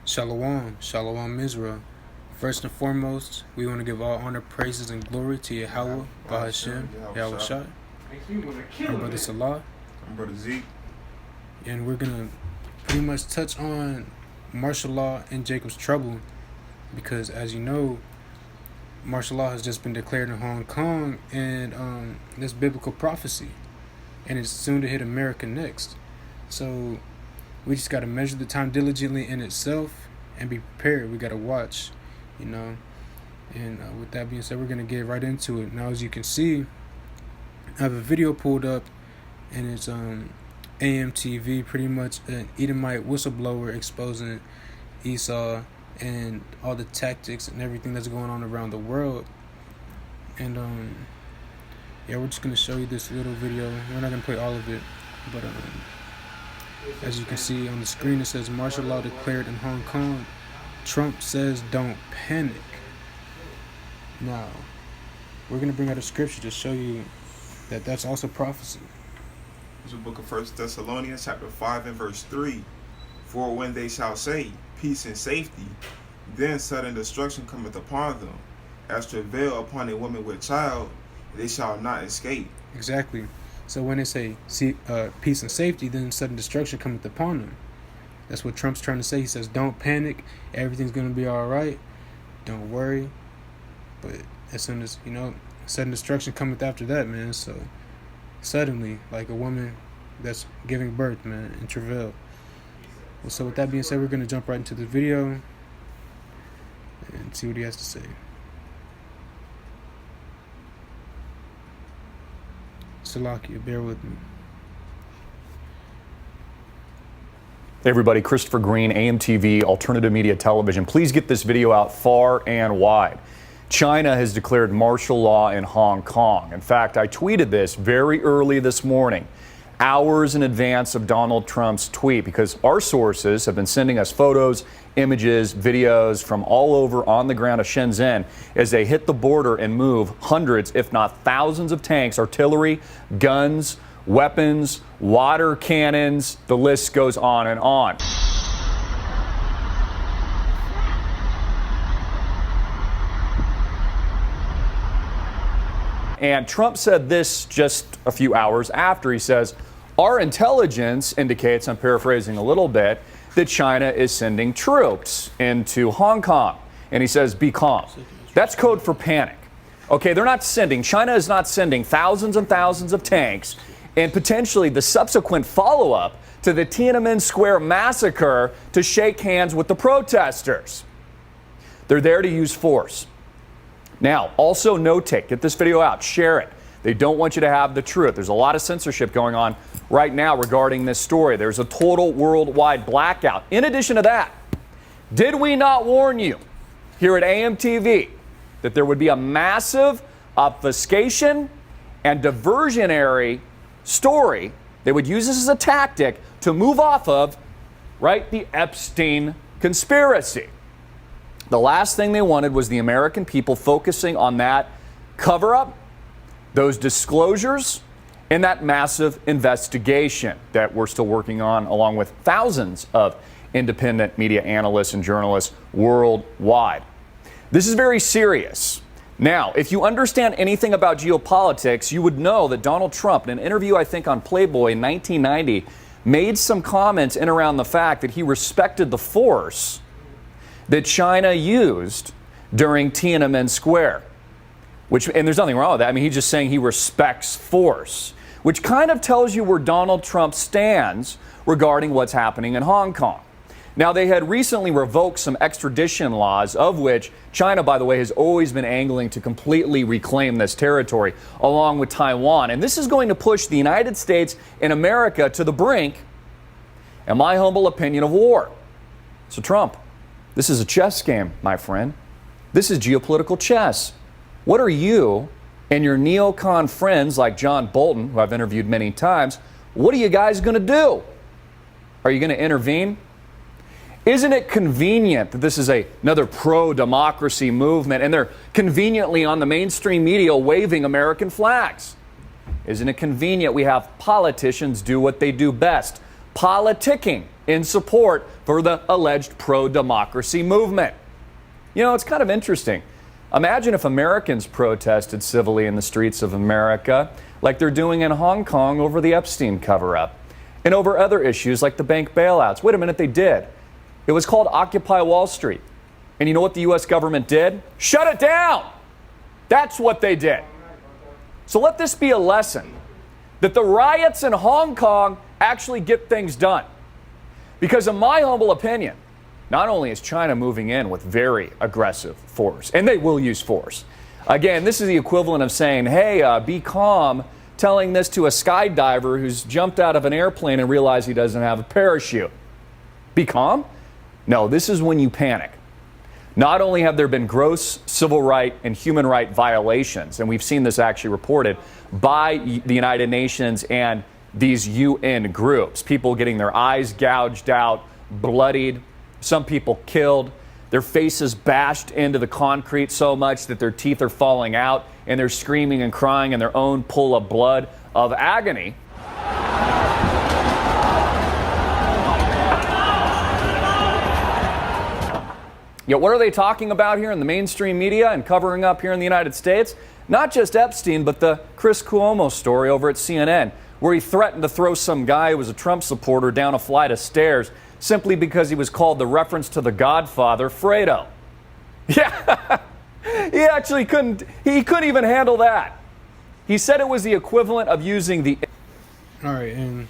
Shalom, Shalom Israel. First and foremost, we want to give all honor, praises, and glory to Yahweh, Bahashem, Yahweh Shai, our brother Salah. I'm brother Zeke. And we're going to pretty much touch on martial law and Jacob's trouble because, as you know, martial law has just been declared in Hong Kong, and this biblical prophecy, and it's soon to hit America next. So we just got to measure the time diligently in itself and be prepared. We got to watch, And with that being said, we're going to get right into it. Now, as you can see, I have a video pulled up, and it's AMTV, pretty much an Edomite whistleblower exposing Esau and all the tactics and everything that's going on around the world. And we're just going to show you this little video. We're not going to play all of it, but as you can see on the screen, it says martial law declared in Hong Kong. Trump says don't panic. Now, we're going to bring out a scripture to show you that that's also prophecy. It's the book of 1 Thessalonians chapter 5 and verse 3. For when they shall say, peace and safety, then sudden destruction cometh upon them, as travail upon a woman with child, they shall not escape. Exactly. So when they say peace and safety, then sudden destruction cometh upon them. That's what Trump's trying to say. He says, don't panic. Everything's going to be all right. Don't worry. But as soon as, sudden destruction cometh after that, man. So suddenly, like a woman that's giving birth, man, in travail. Well, so with that being said, we're going to jump right into the video and see what he has to say. Salakia, bear with me. Hey everybody, Christopher Green, AMTV, Alternative Media Television. Please get this video out far and wide. China has declared martial law in Hong Kong. In fact, I tweeted this very early this morning, hours in advance of Donald Trump's tweet, because our sources have been sending us photos, images, videos from all over on the ground of Shenzhen as they hit the border and move hundreds, if not thousands of tanks, artillery, guns, weapons, water cannons, the list goes on and on. And Trump said this just a few hours after. He says, our intelligence indicates, I'm paraphrasing a little bit, that China is sending troops into Hong Kong. And he says, be calm. That's code for panic. Okay, China is not sending thousands and thousands of tanks and potentially the subsequent follow-up to the Tiananmen Square massacre to shake hands with the protesters. They're there to use force. Now, also notate, get this video out, share it. They don't want you to have the truth. There's a lot of censorship going on right now regarding this story. There's a total worldwide blackout. In addition to that, did we not warn you here at AMTV that there would be a massive obfuscation and diversionary story? They would use this as a tactic to move off of, the Epstein conspiracy. The last thing they wanted was the American people focusing on that cover-up, those disclosures, and that massive investigation that we're still working on, along with thousands of independent media analysts and journalists worldwide. This is very serious. Now, if you understand anything about geopolitics, you would know that Donald Trump, in an interview, I think, on Playboy in 1990, made some comments in around the fact that he respected the force that China used during Tiananmen Square. And there's nothing wrong with that. I mean, he's just saying he respects force, which kind of tells you where Donald Trump stands regarding what's happening in Hong Kong. Now, they had recently revoked some extradition laws, of which China, by the way, has always been angling to completely reclaim this territory, along with Taiwan. And this is going to push the United States and America to the brink, in my humble opinion, of war. So, Trump, this is a chess game, my friend. This is geopolitical chess. What are you and your neocon friends like John Bolton, who I've interviewed many times, what are you guys going to do? Are you going to intervene? Isn't it convenient that this is another pro-democracy movement and they're conveniently on the mainstream media waving American flags? Isn't it convenient we have politicians do what they do best, politicking in support for the alleged pro-democracy movement. You know, it's kind of interesting. Imagine if Americans protested civilly in the streets of America like they're doing in Hong Kong over the Epstein cover-up and over other issues like the bank bailouts. Wait a minute, they did. It was called Occupy Wall Street. And you know what the U.S. government did? Shut it down! That's what they did. So let this be a lesson that the riots in Hong Kong actually get things done. Because in my humble opinion, not only is China moving in with very aggressive force, and they will use force. Again, this is the equivalent of saying, hey, be calm, telling this to a skydiver who's jumped out of an airplane and realized he doesn't have a parachute. Be calm? No, this is when you panic. Not only have there been gross civil right and human right violations, and we've seen this actually reported by the United Nations and these UN groups, people getting their eyes gouged out, bloodied, some people killed, their faces bashed into the concrete so much that their teeth are falling out, and they're screaming and crying in their own pool of blood of agony. Yet what are they talking about here in the mainstream media and covering up here in the United States? Not just Epstein, but the Chris Cuomo story over at CNN, where he threatened to throw some guy who was a Trump supporter down a flight of stairs simply because he was called the reference to the Godfather, Fredo. Yeah, he actually couldn't even handle that. He said it was the equivalent of using the... All right, and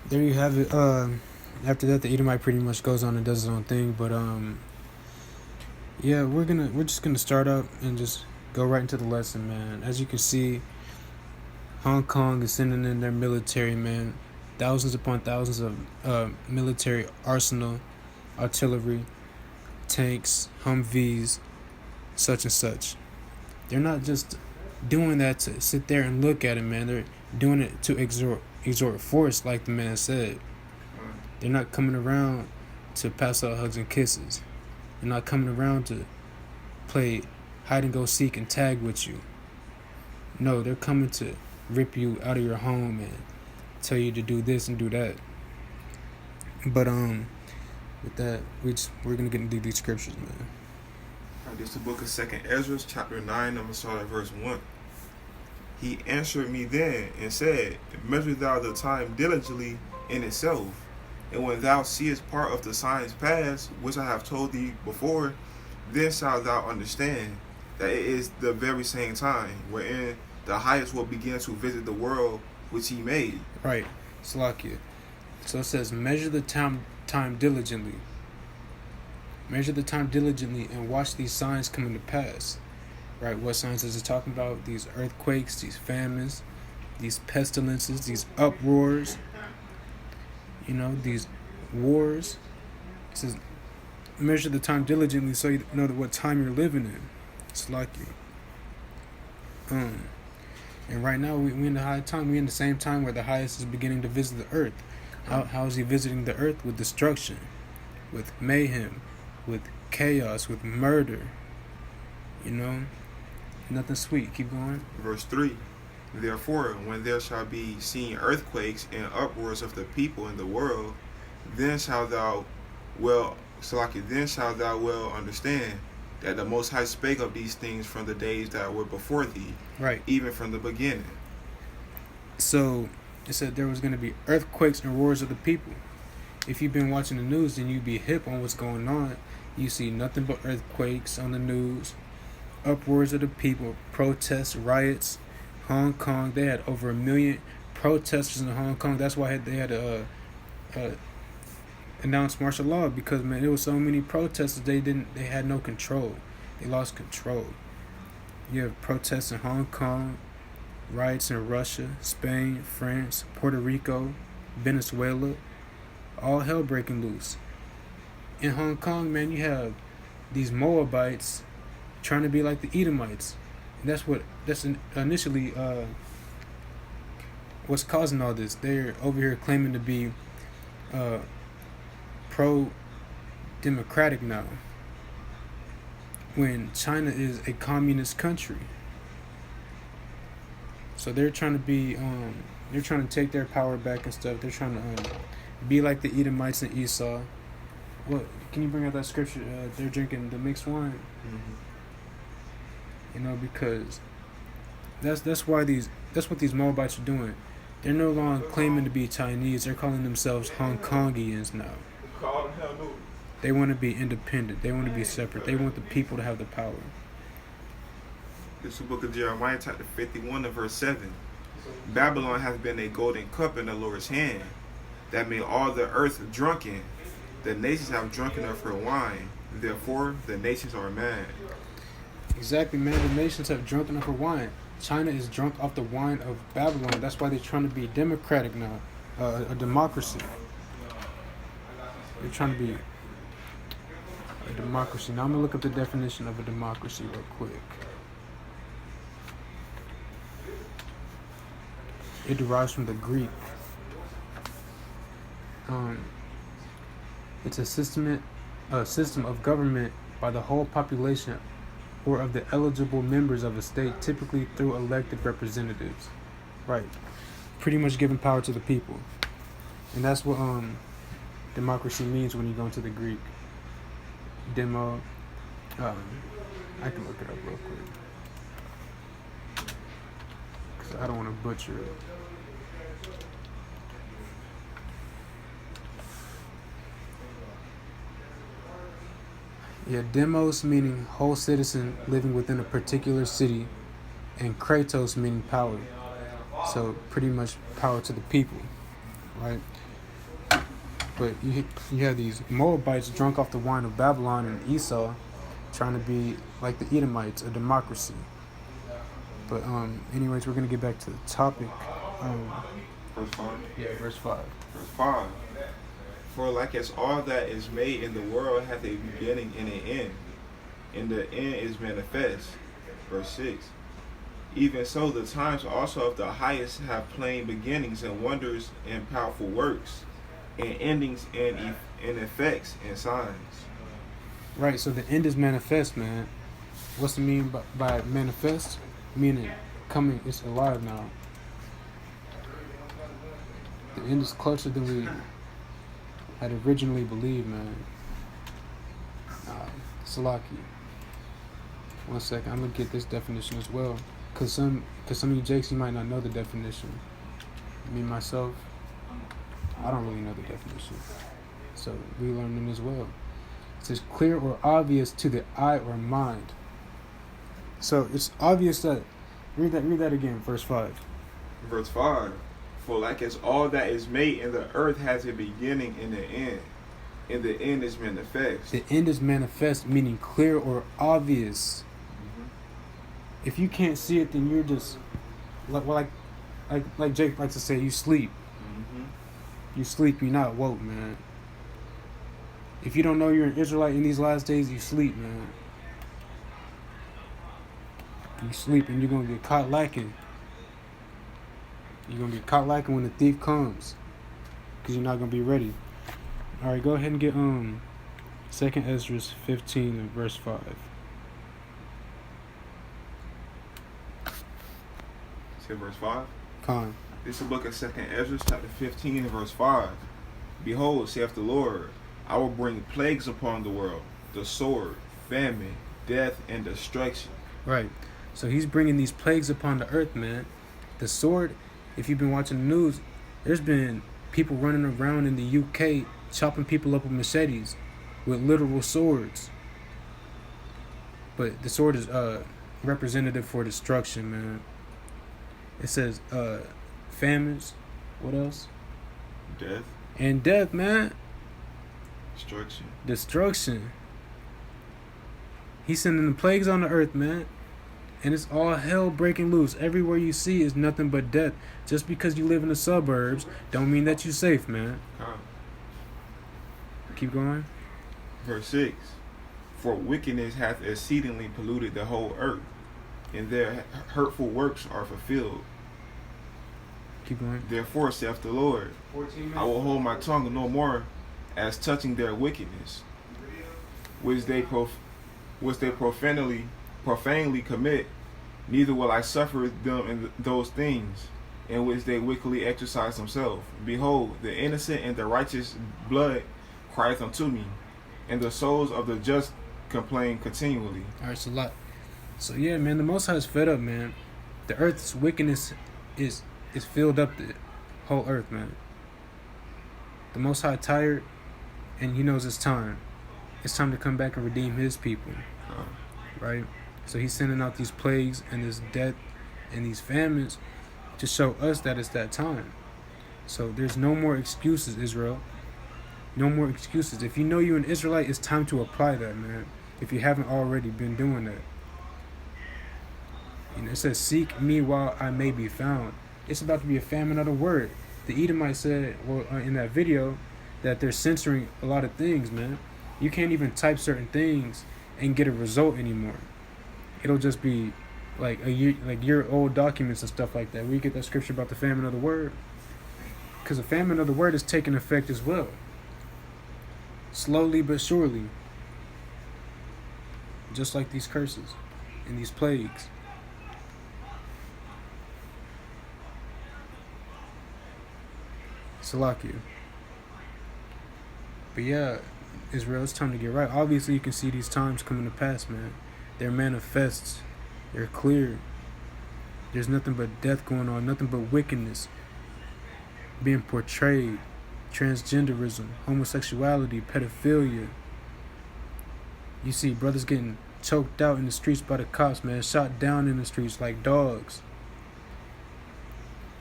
there you have it. After that, the Edomite pretty much goes on and does his own thing, but yeah, we're just gonna start up and just go right into the lesson, man. As you can see, Hong Kong is sending in their military, man. Thousands upon thousands of military arsenal, artillery, tanks, Humvees, such and such. They're not just doing that to sit there and look at it, man. They're doing it to exhort force, like the man said. They're not coming around to pass out hugs and kisses. They're not coming around to play hide and go seek and tag with you. No, they're coming to rip you out of your home and tell you to do this and do that. But with that, we're gonna get into these scriptures, man. This is the book of 2nd Ezra, chapter 9. I'm gonna start at verse 1. He answered me then and said, measure thou the time diligently in itself, and when thou seest part of the signs pass, which I have told thee before, then shalt thou understand that it is the very same time wherein the highest will begin to visit the world which he made. Right, Salakia. So it says, measure the time diligently. Measure the time diligently and watch these signs coming to pass. Right, what signs is it talking about? These earthquakes, these famines, these pestilences, these uproars, you know, these wars. It says, measure the time diligently so you know what time you're living in. It's like and right now we in the high time. We in the same time where the highest is beginning to visit the earth. How is he visiting the earth? With destruction, with mayhem, with chaos, with murder. You know, nothing sweet. Keep going. Verse 3. Therefore, when there shall be seen earthquakes and uproars of the people in the world, then shalt thou well understand that the Most High spake of these things from the days that were before thee, right, even from the beginning. So it said there was going to be earthquakes and roars of the people. If you've been watching the news, then you'd be hip on what's going on. You see nothing but earthquakes on the news, uproars of the people, protests, riots. Hong Kong, they had over 1 million protesters in Hong Kong. That's why they had to announce martial law, because man, there was so many protesters. They had no control. They lost control. You have protests in Hong Kong, riots in Russia, Spain, France, Puerto Rico, Venezuela, all hell breaking loose. In Hong Kong, man, you have these Moabites trying to be like the Edomites. And that's initially what's causing all this. They're over here claiming to be pro-democratic now, when China is a communist country. So they're trying to be they're trying to take their power back and stuff. They're trying to be like the Edomites and Esau. What can you bring out that scripture? They're drinking the mixed wine. You know, because that's what these Moabites are doing. They're no longer claiming to be Chinese. They're calling themselves Hong Kongians now. They want to be independent. They want to be separate. They want the people to have the power. This is the book of Jeremiah, chapter 51 and verse 7. Babylon has been a golden cup in the Lord's hand, that made all the earth drunken. The nations have drunken of her wine. Therefore, the nations are mad. Exactly, man. The nations have drunken of her wine. China is drunk off the wine of Babylon. That's why they're trying to be democratic now, a democracy. They're trying to be a democracy. Now I'm gonna look up the definition of a democracy real quick. It derives from the Greek. It's a system of government by the whole population or of the eligible members of a state, typically through elected representatives. Right. Pretty much giving power to the people. And that's what democracy means when you go into the Greek. Demo. I can look it up real quick, because I don't want to butcher it. Yeah, demos meaning whole citizen living within a particular city, and kratos meaning power. So pretty much power to the people, right? But you have these Moabites drunk off the wine of Babylon and Esau, trying to be like the Edomites, a democracy. But anyways, we're gonna get back to the topic. Verse 5. Yeah, verse 5. Verse 5. For like as all that is made in the world hath a beginning and an end, and the end is manifest. Verse 6. Even so the times also of the highest have plain beginnings and wonders and powerful works, and endings and effects and signs. Right, so the end is manifest, man. What's the mean by manifest? Meaning coming, it's alive now. The end is closer than we had originally believed, man. Salaki. 1 second, I'm gonna get this definition as well, cause some of you Jakes, you might not know the definition. Me myself, I don't really know the definition, so we learning as well. It says clear or obvious to the eye or mind. So it's obvious that. Read that again. Verse 5. Verse 5. For like as all that is made in the earth has a beginning and an end, and the end is manifest. The end is manifest, meaning clear or obvious. Mm-hmm. If you can't see it, then you're just like Jake likes to say, you sleep. Mm-hmm. You sleep. You're not woke, man. If you don't know you're an Israelite in these last days, you sleep, man. You sleep, and you're gonna get caught lacking. You're going to get caught lacking when the thief comes, because you're not going to be ready. All right, go ahead and get 2nd Ezra 15 and verse 5. Say verse 5? Con. This is the book of 2nd Ezra, chapter 15 and verse 5. Behold, saith the Lord, I will bring plagues upon the world, the sword, famine, death, and destruction. Right. So he's bringing these plagues upon the earth, man. The sword. If you've been watching the news, there's been people running around in the UK chopping people up with machetes, with literal swords. But the sword is representative for destruction, man. It says famines. What else? Death. And death, man. Destruction. He's sending the plagues on the earth, man. And it's all hell breaking loose. Everywhere you see is nothing but death. Just because you live in the suburbs don't mean that you're safe, man. Keep going. Verse 6. For wickedness hath exceedingly polluted the whole earth, and their hurtful works are fulfilled. Keep going. Therefore saith the Lord, I will hold my tongue no more as touching their wickedness, which they profanely commit, neither will I suffer them in those things. in which they wickedly exercise themselves. Behold, the innocent and the righteous blood crieth unto me, and the souls of the just complain continually. All right, so yeah, man, the Most High is fed up, man. The earth's wickedness is filled up the whole earth, man. The Most High tired, and he knows it's time. It's time to come back and redeem his people, right? So he's sending out these plagues and this death and these famines to show us that it's that time. So there's no more excuses, Israel. No more excuses. If you know you're an Israelite, it's time to apply that, man. If you haven't already been doing that. You know, it says, seek me while I may be found. It's about to be a famine of the word. The Edomite said, well, in that video, that they're censoring a lot of things, man. You can't even type certain things and get a result anymore. It'll just be like year old documents and stuff like that. We get that scripture about the famine of the word, because the famine of the word is taking effect as well, slowly but surely, just like these curses and these plagues. Salakia. But yeah, Israel, it's time to get right. Obviously, you can see these times coming to pass, man. They're manifests. They're clear. There's nothing but death going on, nothing but wickedness being portrayed. Transgenderism, homosexuality, pedophilia. You see brothers getting choked out in the streets by the cops, man. Shot down in the streets like dogs.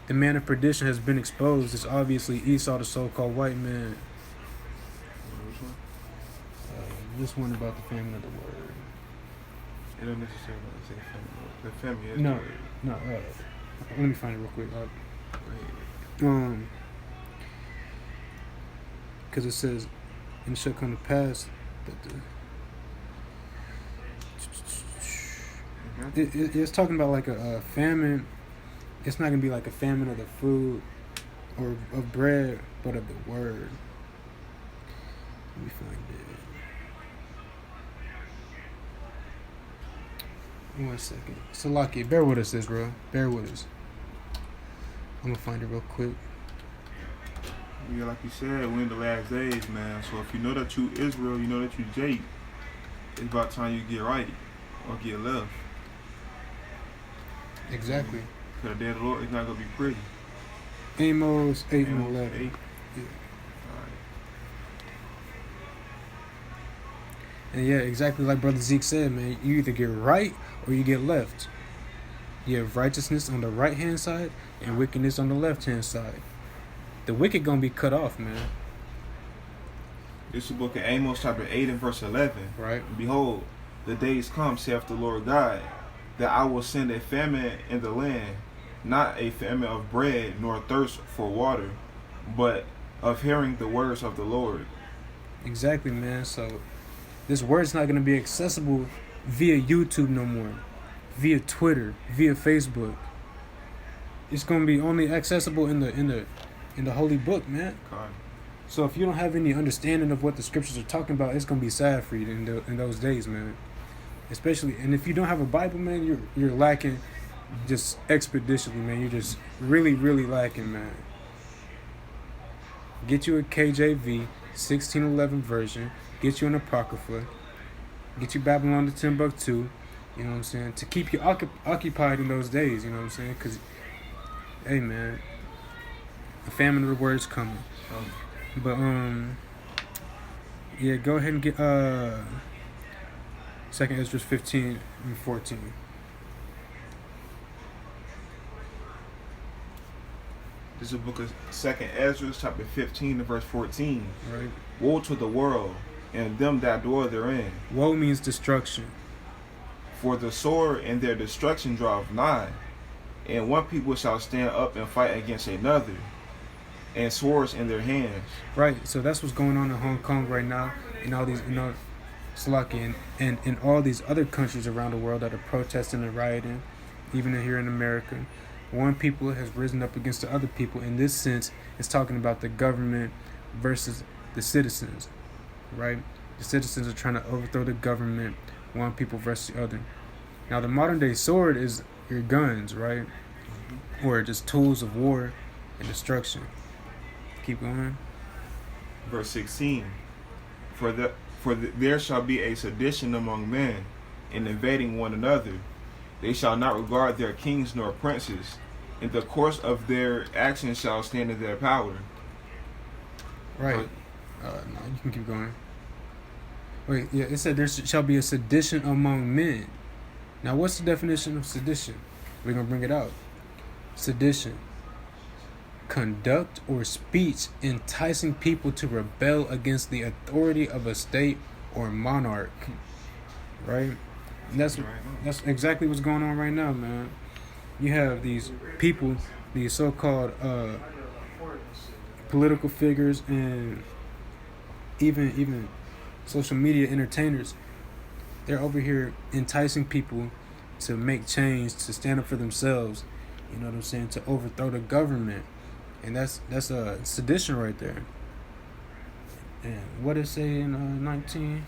The man of perdition has been exposed. It's obviously Esau, the so-called white man. This one about the famine of the word. It don't necessarily say famine. The famine is No, the word. no. Let me find it real quick. Because it says, and it shall come to pass that it's talking about like a famine. It's not gonna be like a famine of the food or of bread, but of the word. Let me find it. 1 second. Salaki, bear with us, Israel. Bear with us. I'm gonna find it real quick. Yeah, like you said, we're in the last days, man. So if you know that you Israel, you know that you Jake, it's about time you get right or get left. Exactly. Because the day of the Lord is not going to be pretty. Amos 8 and Amos 11. 8. Yeah. Alright. And yeah, exactly like Brother Zeke said, man. You either get right or you get left. You have righteousness on the right hand side and wickedness on the left hand side. The wicked gonna be cut off, man. This is the book of Amos chapter 8 and verse 11. Right. Behold, the days come, saith the Lord God, that I will send a famine in the land, not a famine of bread, nor thirst for water, but of hearing the words of the Lord. Exactly, man. So this word's not gonna be accessible via YouTube no more, via Twitter, via Facebook. It's gonna be only accessible in the holy book, man. God. So if you don't have any understanding of what the scriptures are talking about, it's gonna be sad for you in those days, man. Especially, and if you don't have a Bible, man, you're lacking just expeditionally, man. You're just really, really lacking, man. Get you a KJV 1611 version. Get you an Apocrypha. Get you Babylon to Timbuktu. You know what I'm saying? To keep you occupied in those days. You know what I'm saying? Because, hey, man, the famine of the word is coming. But yeah, go ahead and get 2nd Ezra 15 and 14. This is the book of 2nd Ezra chapter 15 and verse 14. Right. Woe to the world and them that dwell therein. Woe means destruction. For the sword and their destruction draweth nigh, and one people shall stand up and fight against another, and swords in their hands. Right. So that's what's going on in Hong Kong right now, and all these, Slovakia, and in all these other countries around the world that are protesting and rioting, even here in America. One people has risen up against the other people. In this sense, it's talking about the government versus the citizens, right? The citizens are trying to overthrow the government, one people versus the other. Now, the modern day sword is your guns, right? or just tools of war and destruction. Keep going. Verse 16. There shall be a sedition among men, in invading one another. They shall not regard their kings nor princes. In the course of their actions shall stand in their power. Right. No, you can keep going. Wait, yeah, it said there shall be a sedition among men. Now, what's the definition of sedition? We're going to bring it out. Sedition. Conduct or speech enticing people to rebel against the authority of a state or monarch. Right? And that's exactly what's going on right now, man. You have these people, these so-called political figures, and even social media entertainers. They're over here enticing people to make change, to stand up for themselves. You know what I'm saying? To overthrow the government, and that's a sedition right there. And what it say in 19?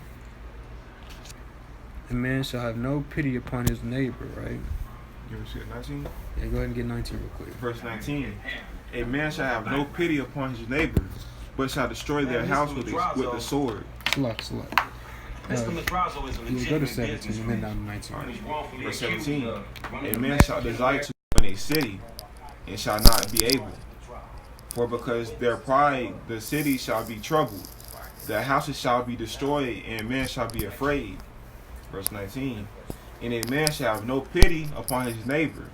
A man shall have no pity upon his neighbor, right? You ever see it, 19? Yeah, go ahead and get 19 real quick. Verse 19. A man shall have no pity upon his neighbor, but shall destroy their house with the sword. Select. Yeah, go to 17 and then down to 19. Verse 17. A man shall desire to go in a city, and shall not be able. For because their pride the city shall be troubled, the houses shall be destroyed, and men shall be afraid. Verse 19. And a man shall have no pity upon his neighbor,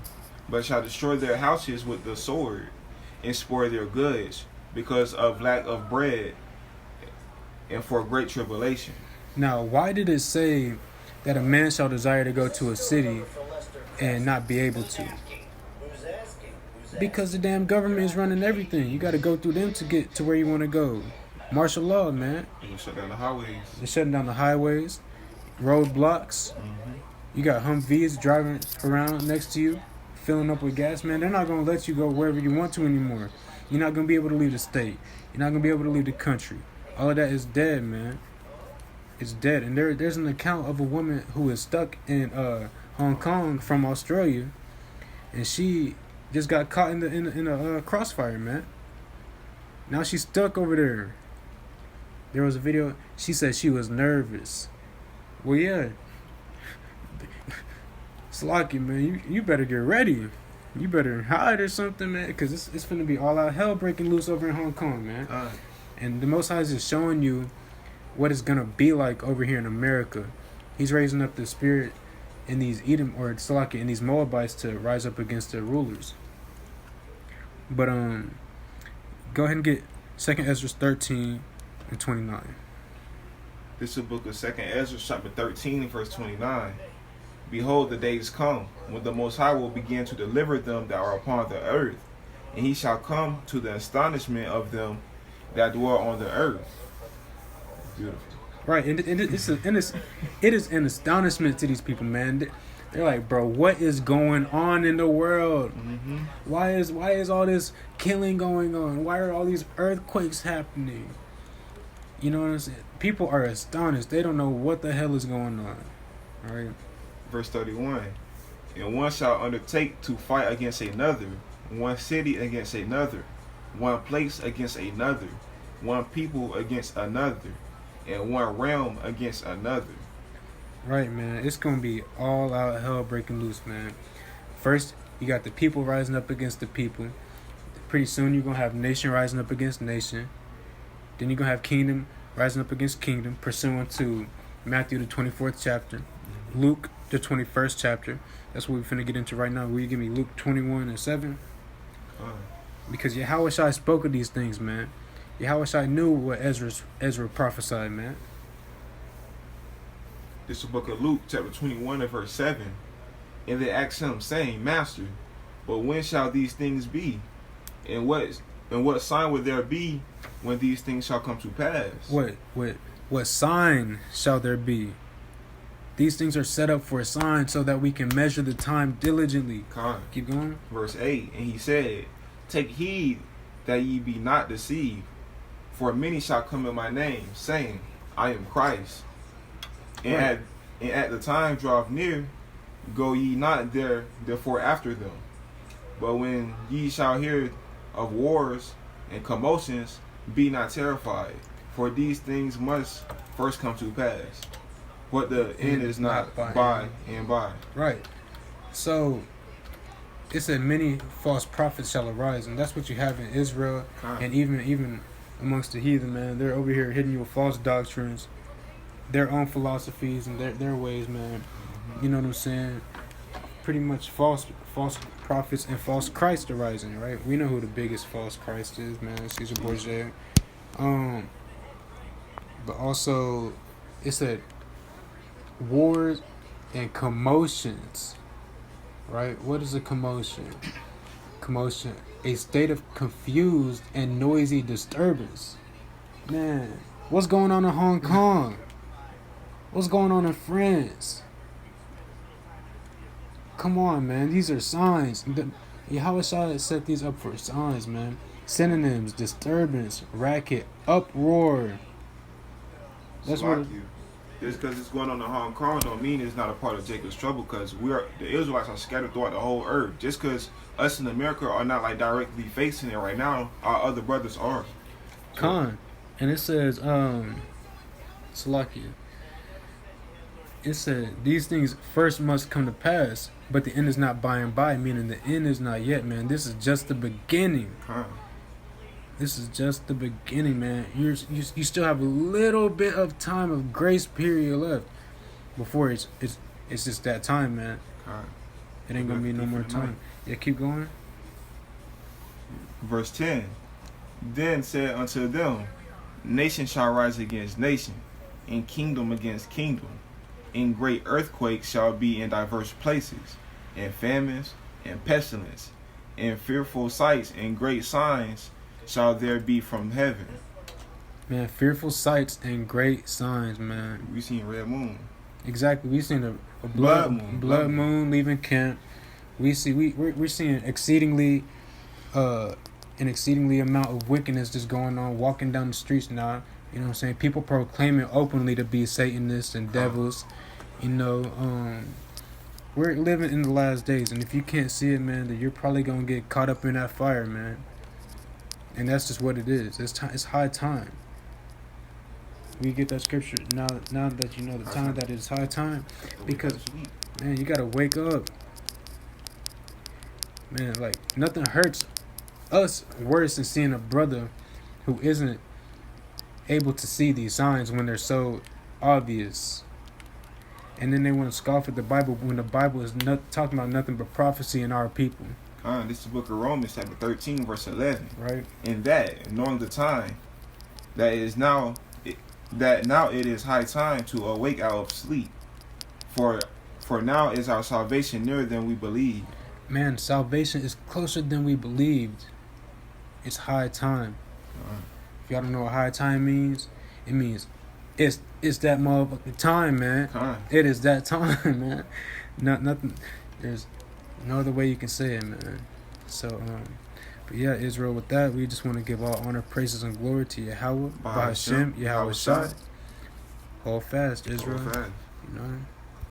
but shall destroy their houses with the sword, and spoil their goods, because of lack of bread, and for great tribulation. Now, why did it say that a man shall desire to go to a city and not be able to? Because the damn government is running everything. You got to go through them to get to where you want to go. Martial law, man. They shut down the highways. They're shutting down the highways, roadblocks. You got Humvees driving around next to you, filling up with gas, man. They're not going to let you go wherever you want to anymore. You're not going to be able to leave the state. You're not going to be able to leave the country. All of that is dead, man. It's dead. And there's an account of a woman who is stuck in Hong Kong from Australia, and she just got caught in the crossfire, man. Now she's stuck over there. There was a video. She said she was nervous. Well, yeah. Slocky, man, you better get ready. You better hide or something, man, because it's finna be all out hell breaking loose over in Hong Kong, man. And the Most High is just showing you what it's gonna be like over here in America. He's raising up the spirit in these Edom or Slocky in these Moabites to rise up against their rulers. But go ahead and get 2nd Ezra 13 and 29. This is the book of 2nd Ezra, chapter 13, verse 29. Behold, the days come, when the Most High will begin to deliver them that are upon the earth, and he shall come to the astonishment of them that dwell on the earth. Beautiful. Right, and it is an astonishment to these people, man. They're like, bro, what is going on in the world? Mm-hmm. Why is all this killing going on? Why are all these earthquakes happening? You know what I'm saying? People are astonished. They don't know what the hell is going on. All right. Verse 31. And one shall undertake to fight against another, one city against another, one place against another, one people against another, and one realm against another. Right, man. It's going to be all out hell breaking loose, man. First, you got the people rising up against the people. Pretty soon, you're going to have nation rising up against nation. Then you're going to have kingdom rising up against kingdom, pursuant to Matthew, the 24th chapter. Luke, the 21st chapter. That's what we're finna get into right now. Will you give me Luke 21 and 7? Because Yahushua spoke of these things, man. Yahushua knew what Ezra prophesied, man. This is the book of Luke, chapter 21 and verse 7. And they asked him, saying, Master, but when shall these things be? And what sign will there be when these things shall come to pass? What sign shall there be? These things are set up for a sign so that we can measure the time diligently. Keep going. Verse 8. And he said, Take heed that ye be not deceived, for many shall come in my name, saying, I am Christ. And at the time draweth near, go ye not therefore after them. But when ye shall hear of wars and commotions, be not terrified, for these things must first come to pass. But the end is not by and by. Right. So it said many false prophets shall arise, and that's what you have in Israel, and even amongst the heathen, man. They're over here hitting you with false doctrines, their own philosophies and their ways, man. You know what I'm saying? Pretty much false prophets and false Christ arising, right? We know who the biggest false Christ is, man. Caesar Borgia. But also it said wars and commotions, right? What is a commotion? Commotion, a state of confused and noisy disturbance. Man, what's going on in Hong Kong? What's going on in France? Come on, man. These are signs. Yahweh Shah set these up for signs, man. Synonyms: disturbance, racket, uproar. That's what. Just because it's going on in Hong Kong don't mean it's not a part of Jacob's trouble, because the Israelites are scattered throughout the whole earth. Just because us in America are not like directly facing it right now, our other brothers are. Khan. And it says, Salakia. It said these things first must come to pass, but the end is not by and by, meaning the end is not yet, man. This is just the beginning. This is just the beginning, man. You still have a little bit of time of grace period left before it's just that time, man. It ain't gonna be no more time. Yeah, keep going. Verse 10. Then said unto them, nation shall rise against nation, and kingdom against kingdom, and great earthquakes shall be in diverse places, and famines, and pestilence, and fearful sights, and great signs shall there be from heaven. Man, fearful sights and great signs, man. We seen red moon. Exactly. We seen a blood moon leaving camp. We're seeing exceedingly an exceedingly amount of wickedness just going on, walking down the streets now. You know what I'm saying? People proclaiming openly to be Satanists and devils. You know, we're living in the last days, and if you can't see it, man, then you're probably gonna get caught up in that fire, man. And that's just what it is. It's high time. We get that scripture now that you know the time that it's high time, because man, you gotta wake up, man. Like nothing hurts us worse than seeing a brother who isn't able to see these signs when they're so obvious, and then they want to scoff at the Bible when the Bible is not talking about nothing but prophecy in our people. This is the book of Romans, chapter 13, verse 11. Right. In that, knowing the time, that now it is high time to awake out of sleep. For now is our salvation nearer than we believed. Man, salvation is closer than we believed. It's high time. If y'all don't know what high time means, it means it's that motherfucking time, man. It is that time, man. Nothing. There's no other way you can say it, man. So, but yeah, Israel, with that, we just want to give all honor, praises, and glory to Yahweh, by Hashem, Yahweh Shah. Hold fast, Israel. Hold fast. You know?